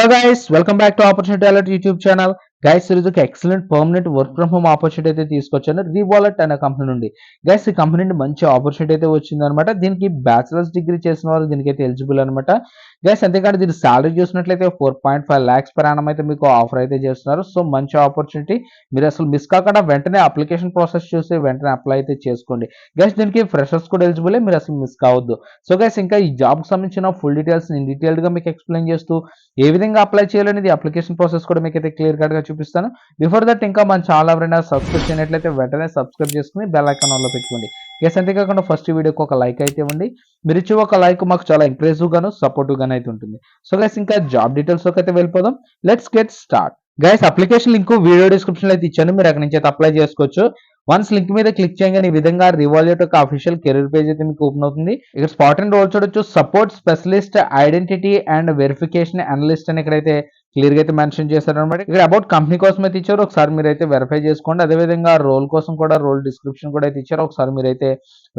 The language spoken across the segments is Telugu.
Hello guys, welcome back to opportunity alert YouTube channel. Guys, ఈరోజు ఒక excellent permanent work from home opportunity అయితే తీసుకొచ్చాను రీవాలెట్ అనే కంపెనీ నుండి. గైస్, ఈ కంపెనీ నుండి మంచి ఆపర్చునిటీ అయితే వచ్చింది అనమాట. దీనికి బ్యాచిలర్స్ డిగ్రీ చేసిన వాళ్ళు దీనికైతే ఎలిజిబుల్ అనమాట. గైస్, అంతేకాదు దీని సాలరీ చూసినట్లయితే 4.5 lakhs per annum అయితే మీకు ఆఫర్ అయితే చేస్తున్నారు. సో మంచి ఆపర్చునిటీ, మీరు అసలు మిస్ కాకుండా వెంటనే అప్లికేషన్ ప్రాసెస్ చూసి వెంటనే అప్లై అయితే చేసుకోండి. గైస్, దీనికి ఫ్రెషర్స్ కూడా ఎలిజిబుల్, మీరు అసలు మిస్ కావద్దు. సో గైస్, ఇంకా ఈ జాబ్కి సంబంధించిన ఫుల్ డీటెయిల్స్ నేను డీటెయిల్డ్గా మీకు ఎక్స్ప్లెయిన్ చేస్తూ ఏ విధంగా అప్లై చేయాలనేది అప్లికేషన్ ప్రాసెస్ కూడా మీకు అయితే క్లియర్ కట్గా చూపిస్తాను. బిఫోర్ దట్ ఇంకా మన ఛానల్ ఎవరైనా సబ్స్క్రైబ్ చేయనట్లయితే వెంటనే సబ్స్క్రైబ్ చేసుకుని బెల్ ఐకాన్ ఆన్లో పెట్టుకోండి. గైస్, అంతేకాకుండా ఫస్ట్ వీడియోకి ఒక లైక్ అయితే ఇవ్వండి. మీరు ఇచ్చే ఒక లైక్ మాకు చాలా ఎంకరేజివ్ గాను సపోర్టివ్ గాను అయితే ఉంటుంది. సో గైస్, ఇంకా జాబ్ డీటెయిల్స్ అయితే వెళ్ళిపోదాం. Let's get start. Guys, application link video description లో అయితే ఇచ్చాను, మీరు అక్కడి నుంచి అయితే అప్లై చేసుకోవచ్చు. వన్స్ లింక్ మీద క్లిక్ చేయగానే ఈ విధంగా రివాల్యూట్ యొక్క అఫీషియల్ కెరీర్ పేజ్ అయితే మీకు ఓపెన్ అవుతుంది. ఇక్కడ స్పాట్ అండ్ రోల్ చూడొచ్చు. Support specialist identity and verification analyst అని ఇక్కడైతే క్లియర్ గా అయితే మెన్షన్ చేశారు అనమాట. ఇక్కడ అబౌట్ కంపెనీ కోసం అయితే ఇచ్చారు, ఒకసారి మీరు అయితే వెరిఫై చేసుకోండి. అదేవిధంగా రోల్ కోసం కూడా రోల్ డిస్క్రిప్షన్ కూడా అయితే ఇచ్చారు, ఒకసారి మీరు అయితే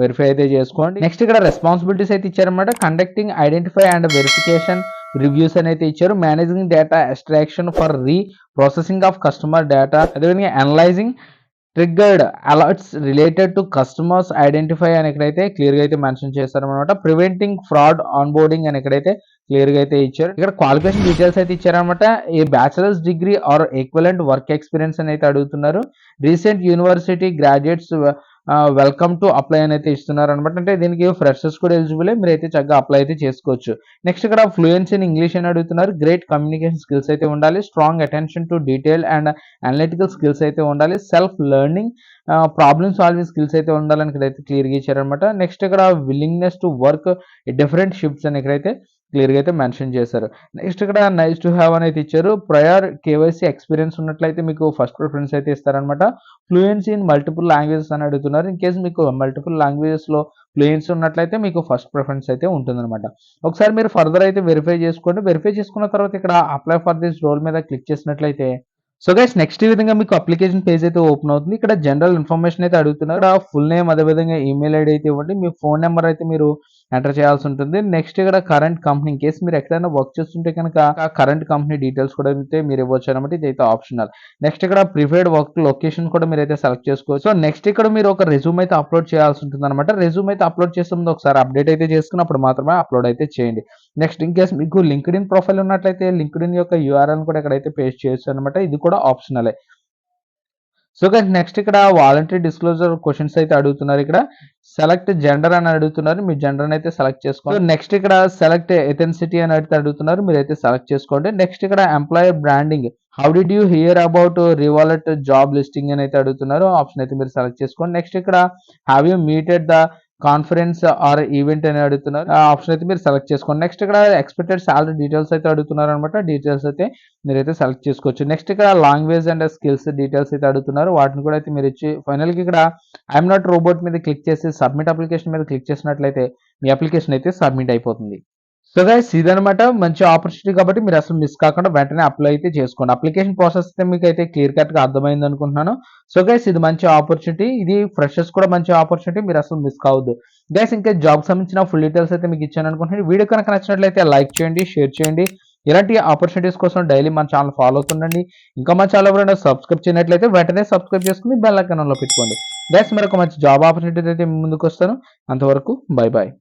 వెరిఫై అయితే చేసుకోండి. నెక్స్ట్ ఇక్కడ రెస్పాన్సిబిలిటీస్ అయితే ఇచ్చారనమాట. Conducting identify and verification reviews అని అయితే ఇచ్చారు. Managing data extraction for processing of customer data, అదేవిధంగా analysing triggered alerts related to customers identify అని ఇక్కడైతే క్లియర్ గా అయితే మెన్షన్ చేశారనమాట. ప్రివెంటింగ్ ఫ్రాడ్ ఆన్ బోర్డింగ్ అని ఇక్కడైతే క్లియర్ గా అయితే ఇచ్చారు. ఇక్కడ క్వాలిఫికేషన్ డీటెయిల్స్ అయితే ఇచ్చారనమాట. A bachelor's degree or equivalent work experience అని అయితే అడుగుతున్నారు. Recent university graduates welcome to apply అని అయితే ఇస్తున్నారు అనమాట. అంటే దీనికి ఫ్రెషర్స్ కూడా ఎలిజిబుల్, మీరు అయితే చక్కగా అప్లై అయితే చేసుకోవచ్చు. నెక్స్ట్ ఇక్కడ ఫ్లూయెన్సీ ఇన్ ఇంగ్లీష్ అని అడుగుతున్నారు. గ్రేట్ కమ్యూనికేషన్ స్కిల్స్ అయితే ఉండాలి. Strong attention to detail and analytical skills అయితే ఉండాలి. Self learning problem solving skills అయితే ఉండాలని ఇక్కడైతే క్లియర్గా ఇచ్చారనమాట. నెక్స్ట్ ఇక్కడ willingness to work different shifts అని ఇక్కడైతే క్లియర్గా అయితే మెన్షన్ చేశారు. నెక్స్ట్ ఇక్కడ నైస్ టు హ్యావ్ అని అయితే ఇచ్చారు. ప్రయర్ కేవైసీ ఎక్స్పీరియన్స్ ఉన్నట్లయితే మీకు ఫస్ట్ ప్రిఫరెన్స్ అయితే ఇస్తారనమాట. ఫ్లూయెన్సీ ఇన్ మల్టిపుల్ లాంగ్వేజెస్ అని అడుగుతున్నారు. ఇన్ కేసు మీకు మల్టిపుల్ లాంగ్వేజెస్ లో ఫ్లూయెన్సీ ఉన్నట్లయితే మీకు ఫస్ట్ ప్రిఫరెన్స్ అయితే ఉంటుందన్నమాట. ఒకసారి మీరు ఫర్దర్ అయితే వెరిఫై చేసుకోండి. వెరిఫై చేసుకున్న తర్వాత ఇక్కడ అప్లై ఫర్ దిస్ రోల్ మీద క్లిక్ చేసినట్లయితే సో గైస్, నెక్స్ట్ ఈ విధంగా మీకు అప్లికేషన్ పేజ్ అయితే ఓపెన్ అవుతుంది. ఇక్కడ జనరల్ ఇన్ఫర్మేషన్ అయితే అడుగుతున్నారు. ఇక్కడ ఫుల్ నేమ్, అదేవిధంగా ఈమెయిల్ ఐడి అయితే ఇవ్వండి. మీ ఫోన్ నెంబర్ అయితే మీరు ఎంటర్ చేయాల్సి ఉంటుంది. నెక్స్ట్ ఇక్కడ కరెంట్ కంపెనీ, ఇన్ కేసు మీరు ఎక్కడైనా వర్క్ చేస్తుంటే కనుక ఆ కరెంట్ కంపెనీ డీటెయిల్స్ కూడా అయితే మీరు ఇవ్వచ్చు అనమాట. ఇది అయితే ఆప్షనల్. నెక్స్ట్ ఇక్కడ ప్రిఫర్డ్ వర్క్ లొకేషన్ కూడా మీరు అయితే సెలెక్ట్ చేసుకోవచ్చు. సో నెక్స్ట్ ఇక్కడ మీరు ఒక రెజ్యూమ్ అయితే అప్లోడ్ చేయాల్సి ఉంటుంది అనమాట. రెజ్యూమ్ అయితే అప్లోడ్ చేసే ముందు ఒకసారి అప్డేట్ అయితే చేసుకున్నప్పుడు మాత్రమే అప్లోడ్ అయితే చేయండి. నెక్స్ట్ ఇన్ కేసు మీకు లింక్డ్ ఇన్ ప్రొఫైల్ ఉన్నట్లయితే లింక్డ్ ఇన్ యొక్క యూఆర్ఎల్ కూడా ఇక్కడైతే పేస్ట్ చేయొచ్చు అనమాట. ఇది కూడా ఆప్షనలే. సో గైస్, నెక్స్ట్ ఇక్కడ వాలంటరీ డిస్క్లోజర్ క్వశ్చన్స్ అయితే అడుగుతున్నారు. ఇక్కడ సెలెక్ట్ జెండర్ అని అడుగుతున్నారు, మీ జెండర్ అయితే సెలెక్ట్ చేసుకోండి. నెక్స్ట్ ఇక్కడ సెలెక్ట్ ఎథెన్సిటీ అని అయితే అడుగుతున్నారు, మీరు అయితే సెలెక్ట్ చేసుకోండి. నెక్స్ట్ ఇక్కడ employer branding, how did you hear about Revolut job listing అని అయితే అడుగుతున్నారు, ఆప్షన్ అయితే మీరు సెలెక్ట్ చేసుకోండి. నెక్స్ట్ ఇక్కడ have you meeted the conference or event అని అడుగుతున్నారు, ఆప్షన్ అయితే మీరు సెలెక్ట్ చేసుకోండి. నెక్స్ట్ ఇక్కడ ఎక్స్పెక్టెడ్ సాలరీ డీటెయిల్స్ అయితే అడుగుతున్నారు అనమాట. డీటెయిల్స్ అయితే మీరైతే సెలెక్ట్ చేసుకోవచ్చు. నెక్స్ట్ ఇక్కడ లాంగ్వేజ్ అండ్ స్కిల్స్ డీటెయిల్స్ అయితే అడుగుతున్నారు, వాటిని కూడా అయితే మీరు ఇచ్చి ఫైనల్గా ఇక్కడ ఐఎమ్ నాట్ రోబోట్ మీద క్లిక్ చేసి సబ్మిట్ అప్లికేషన్ మీద క్లిక్ చేసినట్లయితే మీ అప్లికేషన్ అయితే సబ్మిట్ అయిపోతుంది. సో గైస్, ఇదనమాట మంచి ఆపర్చునిటీ, కాబట్టి మీరు అసలు మిస్ కాకుండా వెంటనే అప్లై అయితే చేసుకోండి. అప్లికేషన్ ప్రాసెస్ అయితే మీకు అయితే క్లియర్ కట్ గా అర్థమైంది అనుకుంటున్నాను. సో గైస్, ఇది మంచి ఆపర్చునిటీ, ఇది ఫ్రెషర్స్ కూడా మంచి ఆపర్చునిటీ, మీరు అసలు మిస్ కావద్దు. గైస్, ఇంకా జాబ్ సంబంధించిన ఫుల్ డీటెయిల్స్ అయితే మీకు ఇచ్చాను అనుకుంటున్నాను. వీడియో కనుక నచ్చినట్లయితే లైక్ చేయండి, షేర్ చేయండి. ఇలాంటి ఆపర్చునిటీస్ కోసం డైలీ మన ఛానల్ ఫాలో అవుతుండండి. ఇంకా మన ఛానల్ ఎవరైనా సబ్స్క్రైబ్ చేయనట్లయితే వెంటనే సబ్స్క్రైబ్ చేసుకుని బెల్ ఐకాన్ ఆన్లో పెట్టుకోండి. గైస్, మరొక మంచి జాబ్ ఆపర్చునిటీ అయితే ముందుకు వస్తాను. అంతవరకు బై బాయ్.